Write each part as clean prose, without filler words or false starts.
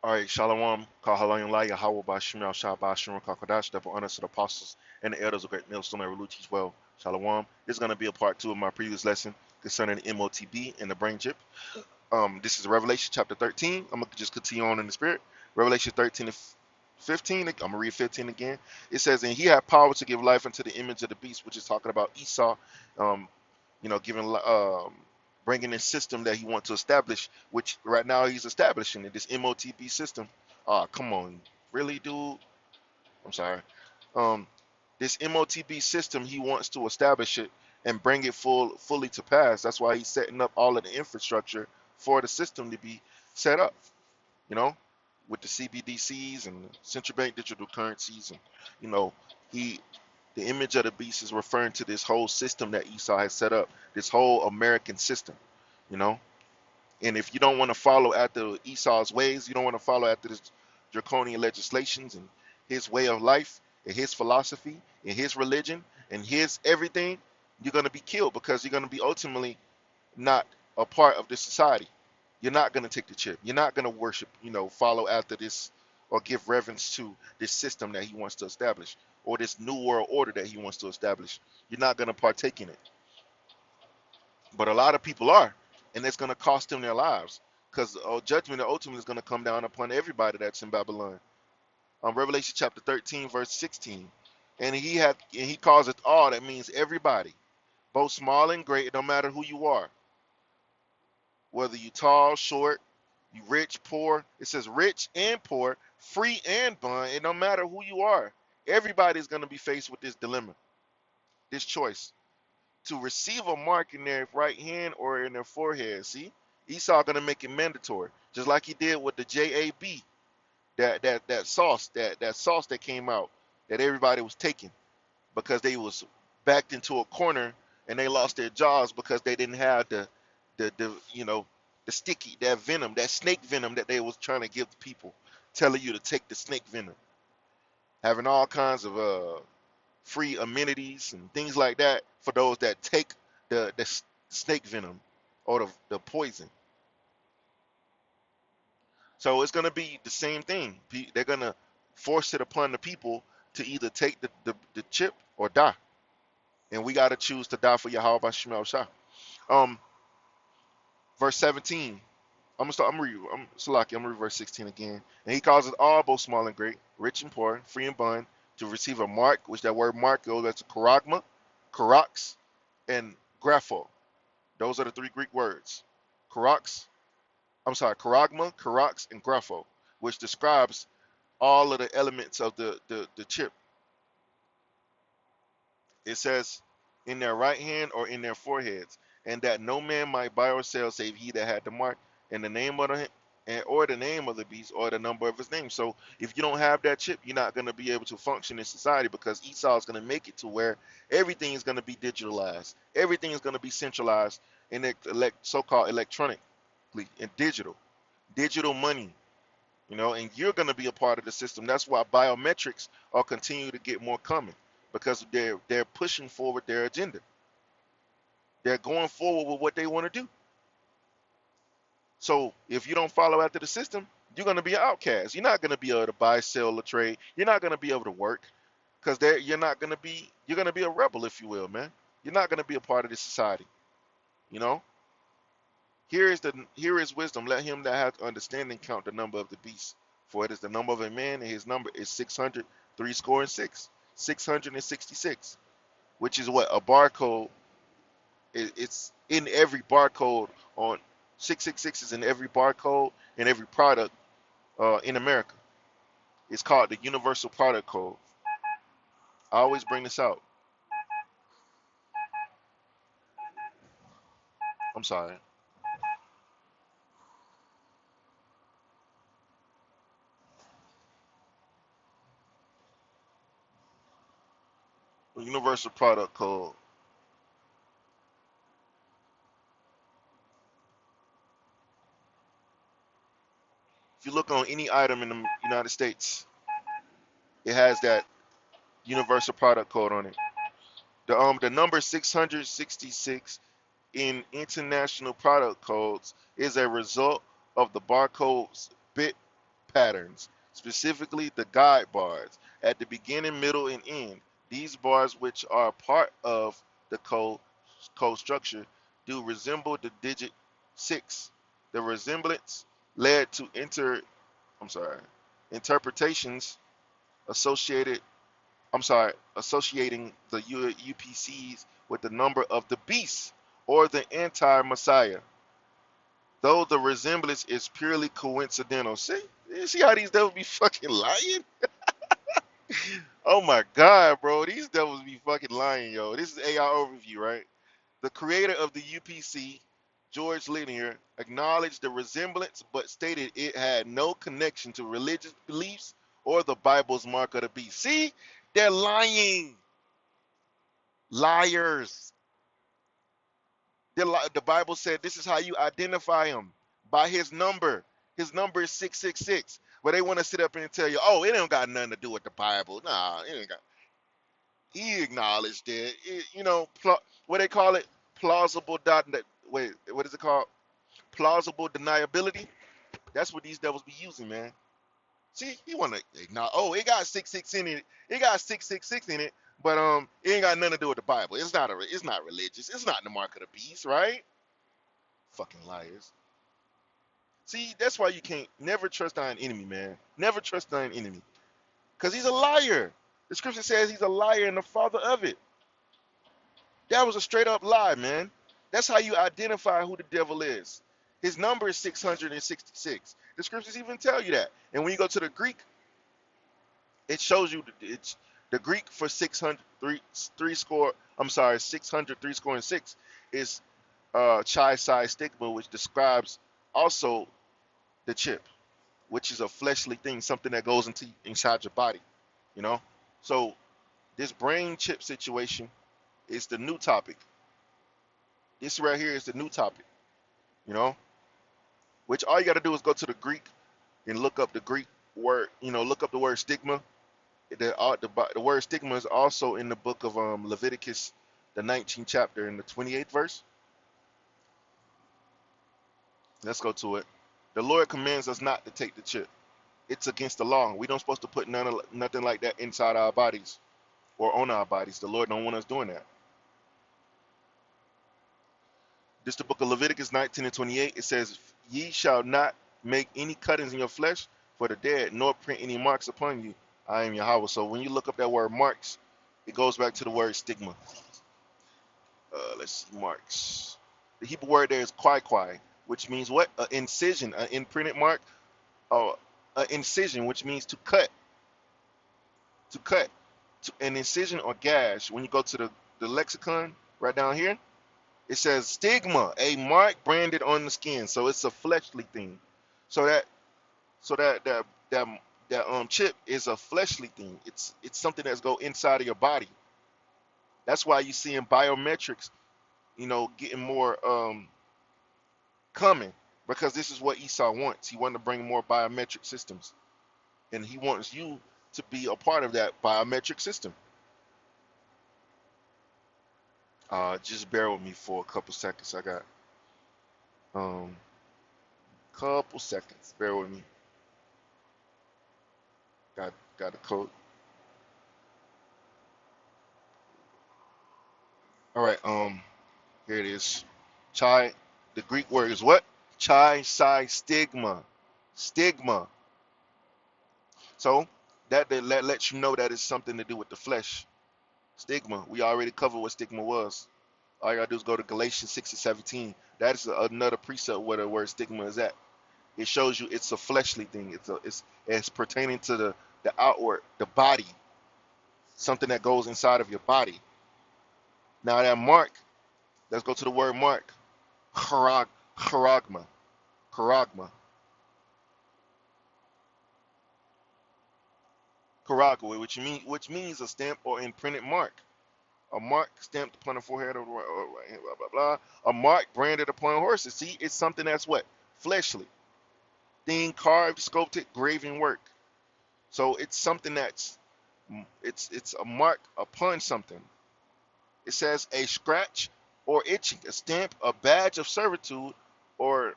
All right, Shalom, Kahalayim Laya, Hawa Bashim, Shabbat, Shimon, Kakadash, double honors to the apostles and the elders of Great Millstone and Relu teach well. Shalom. This is going to be a part two of my previous lesson concerning the MOTB and the brain chip. This is Revelation chapter 13. I'm going to just continue on in the spirit. Revelation 13 and 15. I'm going to read 15 again. It says, and he had power to give life unto the image of the beast, which is talking about Esau. Um, giving bringing this system that he wants to establish, which right now he's establishing it, this MOTB system. Ah, come on, really, dude? I'm sorry. Um, this MOTB system, he wants to establish it and bring it fully to pass. That's why he's setting up all of the infrastructure for the system to be set up. You know, with the CBDCs and central bank digital currencies, and you know, he the image of the beast is referring to this whole system that Esau has set up, this whole American system, you know. And if you don't want to follow after Esau's ways, you don't want to follow after this draconian legislations and his way of life and his philosophy and his religion and his everything, you're going to be killed because you're going to be ultimately not a part of this society. You're not going to take the chip. You're not going to worship, follow after this or give reverence to this system that he wants to establish or this new world order that he wants to establish. You're not going to partake in it. But a lot of people are, and it's going to cost them their lives because judgment ultimately is going to come down upon everybody that's in Babylon. Revelation chapter 13, verse 16. And he calls it all. That means everybody, both small and great, no matter who you are, whether you tall, short, you rich, poor. It says rich and poor, free and bond. It don't matter who you are. Everybody's going to be faced with this dilemma, this choice to receive a mark in their right hand or in their forehead. See, Esau going to make it mandatory, just like he did with the JAB, that sauce that came out that everybody was taking because they was backed into a corner and they lost their jobs because they didn't have the sticky, that venom, that snake venom that they was trying to give the people, telling you to take the snake venom, having all kinds of free amenities and things like that for those that take the snake venom or the poison. So it's gonna be the same thing. They're gonna force it upon the people to either take the chip or die, and we gotta choose to die for Yahweh Shemel Shah. Um, verse 17. I'm gonna read verse 16 again. And he calls it all, both small and great, rich and poor, free and bond, to receive a mark, which that word mark goes, that's a charagma, karax, and grapho. Those are the three Greek words. Karax, charagma, karax, and grapho, which describes all of the elements of the chip. It says in their right hand or in their foreheads, and that no man might buy or sell save he that had the mark, and the name of the and or the name of the beast or the number of his name. So if you don't have that chip, you're not going to be able to function in society because Esau is going to make it to where everything is going to be digitalized, everything is going to be centralized in so-called electronically and digital money. And you're going to be a part of the system. That's why biometrics are continue to get more common because they're pushing forward their agenda. They're going forward with what they want to do. So if you don't follow after the system, you're going to be an outcast. You're not going to be able to buy, sell, or trade. You're not going to be able to work because you're going to be a rebel, if you will, man. You're not going to be a part of this society. You know. Here is wisdom. Let him that hath understanding count the number of the beast, for it is the number of a man, and his number is 600, three score and six, 666, which is what a barcode. It's in every barcode on 666 is in every barcode in every product in America. It's called the Universal Product Code. I always bring this out. I'm sorry. The Universal Product Code. If you look on any item in the United States, it has that Universal Product Code on it. The number 666 in international product codes is a result of the barcode's patterns, specifically the guide bars, at the beginning, middle, and end. These bars, which are part of the code structure, do resemble the digit 6. The resemblance led to interpretations associated associating the UPCs with the number of the beast or the anti-Messiah, though the resemblance is purely coincidental. See, you see how these devils be fucking lying? Oh my god, bro, these devils be fucking lying, yo. This is AI overview, right? The creator of the UPC, George Linear, acknowledged the resemblance but stated it had no connection to religious beliefs or the Bible's mark of the beast. See, they're lying. Liars. The Bible said this is how you identify him, by his number. His number is 666. But they want to sit up and tell you, oh, it ain't got nothing to do with the Bible. Nah, it ain't got. He acknowledged it. What they call it? Plausible dot. Wait, what is it called? Plausible deniability. That's what these devils be using, man. See, he want to acknowledge. Oh, it got 66 in it. It got 666 in it, but it ain't got nothing to do with the Bible. It's not religious. It's not the mark of the beast, right? Fucking liars. See, that's why you can't never trust thine enemy, man. Never trust thine enemy, cause he's a liar. The scripture says he's a liar and the father of it. That was a straight up lie, man. That's how you identify who the devil is. His number is 666. The scriptures even tell you that. And when you go to the Greek, it shows you it's the Greek for 600 score and six is chi psi stigma, which describes also the chip, which is a fleshly thing, something that goes inside your body, you know. So this brain chip situation is the new topic. This right here is the new topic, you know. Which all you got to do is go to the Greek and look up the Greek word, look up the word stigma. The word stigma is also in the book of Leviticus, the 19th chapter, in the 28th verse. Let's go to it. The Lord commands us not to take the chip. It's against the law. We don't supposed to put nothing like that inside our bodies or on our bodies. The Lord don't want us doing that. This is the book of Leviticus 19 and 28. It says, ye shall not make any cuttings in your flesh for the dead, nor print any marks upon you. I am Yahweh. So when you look up that word marks, it goes back to the word stigma. Let's see, marks. The Hebrew word there is kwai, which means what? An incision, an imprinted mark, or an incision, which means to cut. To cut. An incision or gash. When you go to the lexicon right down here, it says stigma, a mark branded on the skin. So it's a fleshly thing. So that chip is a fleshly thing. It's something that's go inside of your body. That's why you see in biometrics, getting more coming, because this is what Esau wants. He wants to bring more biometric systems, and he wants you to be a part of that biometric system. Just bear with me for a couple seconds. I got couple seconds. Bear with me. Got a code. All right. Here it is. Chi. The Greek word is what? Chi psi stigma. Stigma. So that lets you know that it's something to do with the flesh. Stigma. We already covered what stigma was. All you gotta do is go to Galatians 6 and 17. That is another precept where the word stigma is at. It shows you it's a fleshly thing. It's pertaining to the outward, the body, something that goes inside of your body. Now that mark, let's go to the word mark. Charagma. Charagma. Charagma, which means a stamp or imprinted mark. A mark stamped upon the forehead of blah, blah, blah. A mark branded upon horses. See, it's something that's what? Fleshly. Thing, carved, sculpted, graven work. So it's something it's a mark upon something. It says a scratch or itching, a stamp, a badge of servitude, or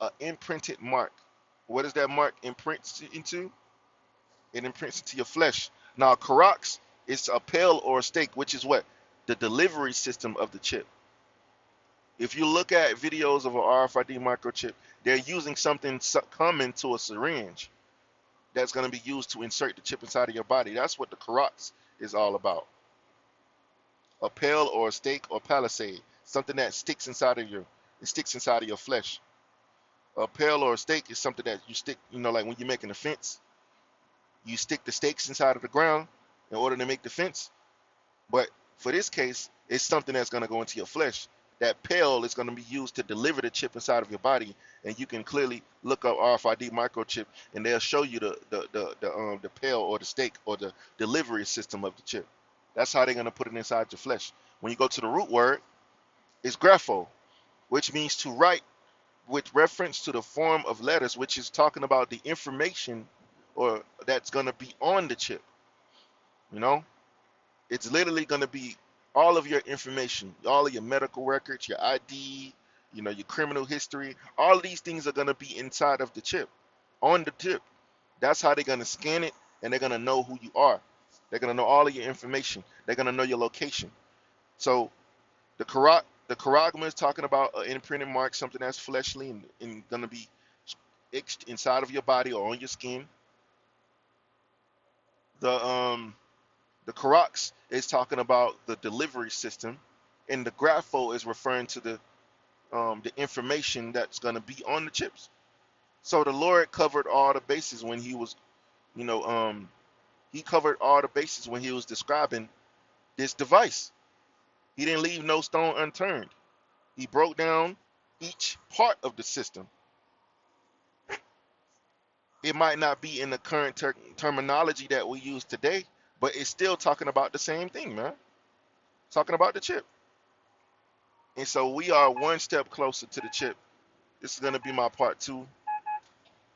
an imprinted mark. What does that mark imprint into? It imprints into your flesh. Now, Karax is a pale or a stake, which is what? The delivery system of the chip. If you look at videos of an RFID microchip, they're using something common to a syringe that's going to be used to insert the chip inside of your body. That's what the Karax is all about. A pale or a stake or palisade, something that sticks inside of your flesh. A pale or a stake is something that you stick, like when you're making a fence, you stick the stakes inside of the ground in order to make the fence. But for this case, it's something that's going to go into your flesh. That pale is going to be used to deliver the chip inside of your body, and you can clearly look up RFID microchip, and they'll show you the pale or the stake or the delivery system of the chip. That's how they're going to put it inside your flesh. When you go to the root word, it's grapho, which means to write with reference to the form of letters, which is talking about the information or that's going to be on the chip. It's literally going to be all of your information, all of your medical records, your ID, your criminal history. All of these things are going to be inside of the chip, on the chip. That's how they're going to scan it, and they're going to know who you are. They're going to know all of your information. They're going to know your location. So the charagma is talking about an imprinted mark, something that's fleshly and going to be etched inside of your body or on your skin. The Karax is talking about the delivery system, and the grapho is referring to the information that's going to be on the chips. So the Lord covered all the bases when he was, he covered all the bases when he was describing this device. He didn't leave no stone unturned. He broke down each part of the system. It might not be in the current terminology that we use today, but it's still talking about the same thing, man. Talking about the chip. And so we are one step closer to the chip. This is going to be my part 2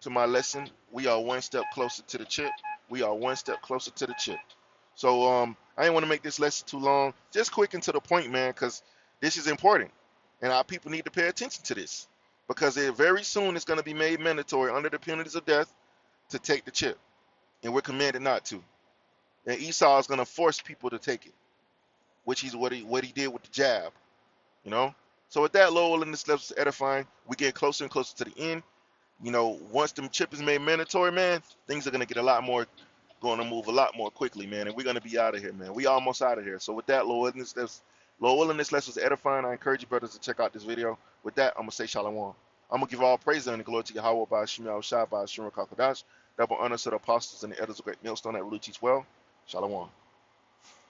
to my lesson. We are one step closer to the chip. We are one step closer to the chip. So I didn't want to make this lesson too long. Just quick and to the point, man, because this is important. And our people need to pay attention to this. Because very soon it's going to be made mandatory under the penalties of death to take the chip. And we're commanded not to. And Esau is going to force people to take it, which is what he did with the jab. So with that, Lowell, and this level's edifying, we get closer and closer to the end. Once the chip is made mandatory, man, things are going to get going to move a lot more quickly, man, and we're going to be out of here, man. We almost out of here. So with that, Lowell, and this lesson was edifying. I encourage you brothers to check out this video. With that, I'm going to say shalom. I'm going to give all praise and glory to Yahweh by Shemel Shah by Shimon Kakadash. Double honor to the apostles and the elders of great millstone that really teach well. Shalom.